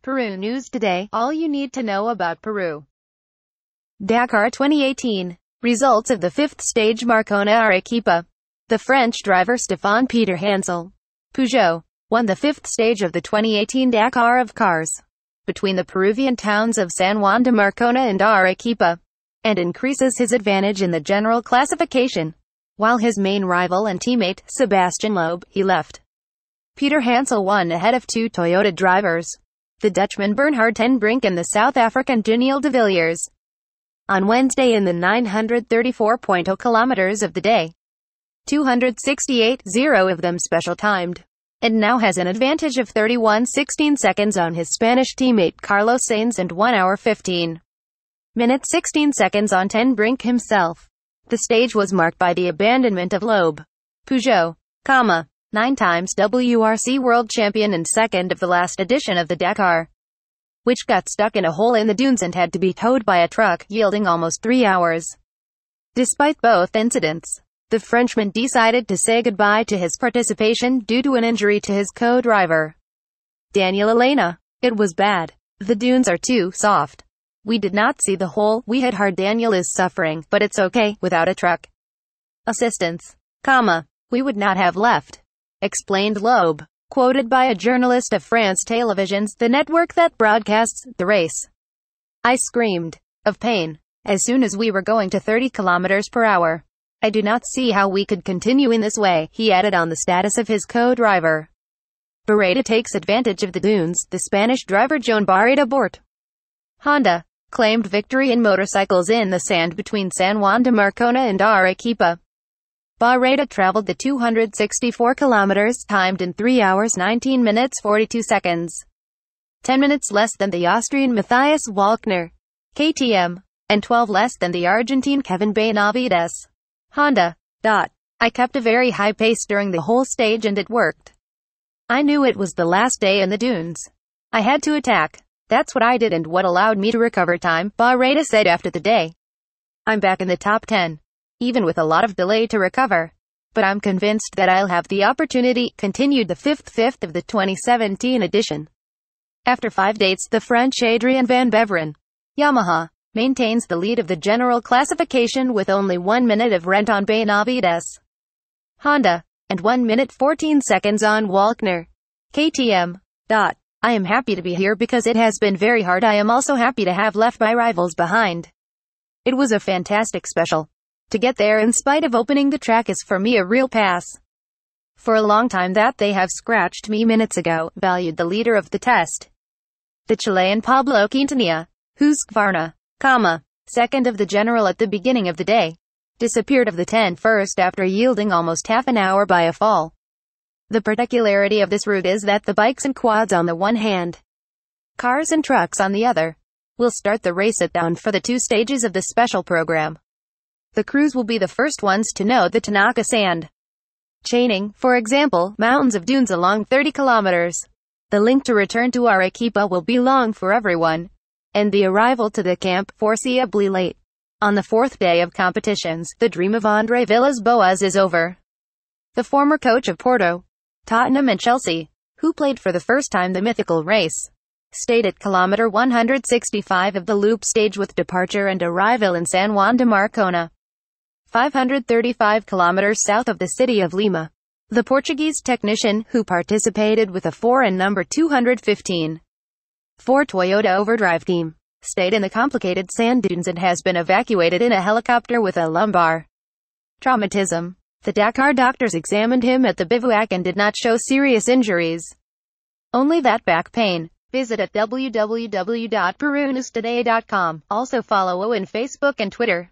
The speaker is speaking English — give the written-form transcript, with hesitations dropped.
Peru News Today, all you need to know about Peru. Dakar 2018. Results of the fifth stage Marcona-Arequipa. The French driver Stéphane Peterhansel, Peugeot, won the fifth stage of the 2018 Dakar of cars, between the Peruvian towns of San Juan de Marcona and Arequipa, and increases his advantage in the general classification. While his main rival and teammate, Sebastian Loeb, he left. Peterhansel won ahead of two Toyota drivers, the Dutchman Bernhard Ten Brinke and the South African Giniel de Villiers, on Wednesday in the 934.0 kilometers of the day. 268.0 of them special timed, and now has an advantage of 31.16 seconds on his Spanish teammate Carlos Sainz and 1 hour 15 minutes 16 seconds on Ten Brinke himself. The stage was marked by the abandonment of Loeb, Peugeot, 9 times WRC world champion and second of the last edition of the Dakar, which got stuck in a hole in the dunes and had to be towed by a truck, yielding almost 3 hours. Despite both incidents, the Frenchman decided to say goodbye to his participation due to an injury to his co-driver, Daniel Elena. It was bad. The dunes are too soft. We did not see the hole. We hit hard. Daniel is suffering, but it's okay, without a truck assistance, we would not have left, explained Loeb, quoted by a journalist of France Télévisions, the network that broadcasts the race. I screamed of pain as soon as we were going to 30 kilometers per hour. I do not see how we could continue in this way, he added on the status of his co-driver. Barreda takes advantage of the dunes. The Spanish driver Joan Barreda Bort, Honda, claimed victory in motorcycles in the sand between San Juan de Marcona and Arequipa. Barreda traveled the 264 kilometers, timed in 3 hours 19 minutes 42 seconds. 10 minutes less than the Austrian Matthias Walkner, KTM, and 12 less than the Argentine Kevin Benavides, Honda. I kept a very high pace during the whole stage and it worked. I knew it was the last day in the dunes. I had to attack. That's what I did and what allowed me to recover time, Barreda said after the day. I'm back in the top 10. Even with a lot of delay to recover. But I'm convinced that I'll have the opportunity, continued the fifth of the 2017 edition. After 5 dates, the French Adrien Van Beveren, Yamaha, maintains the lead of the general classification with only 1 minute of rent on Benavides, Honda, and 1 minute 14 seconds on Walkner, KTM. I am happy to be here because it has been very hard. I am also happy to have left my rivals behind. It was a fantastic special. To get there in spite of opening the track is for me a real pass. For a long time that they have scratched me minutes ago, valued the leader of the test, the Chilean Pablo Quintanilla, Husqvarna, second of the general at the beginning of the day, disappeared of the 10 first after yielding almost half an hour by a fall. The particularity of this route is that the bikes and quads on the one hand, cars and trucks on the other, will start the race at dawn for the 2 stages of the special program. The crews will be the first ones to know the Tanaka sand chaining, for example, mountains of dunes along 30 kilometers. The link to return to Arequipa will be long for everyone, and the arrival to the camp, foreseeably late. On the 4th day of competitions, the dream of André Villas-Boas is over. The former coach of Porto, Tottenham and Chelsea, who played for the first time the mythical race, stayed at kilometer 165 of the loop stage with departure and arrival in San Juan de Marcona, 535 kilometers south of the city of Lima. The Portuguese technician, who participated with a 4 and number 215 Ford Toyota overdrive team, stayed in the complicated sand dunes and has been evacuated in a helicopter with a lumbar traumatism. The Dakar doctors examined him at the bivouac and did not show serious injuries, only that back pain. Visit at www.perunewstoday.com. Also follow on Facebook and Twitter.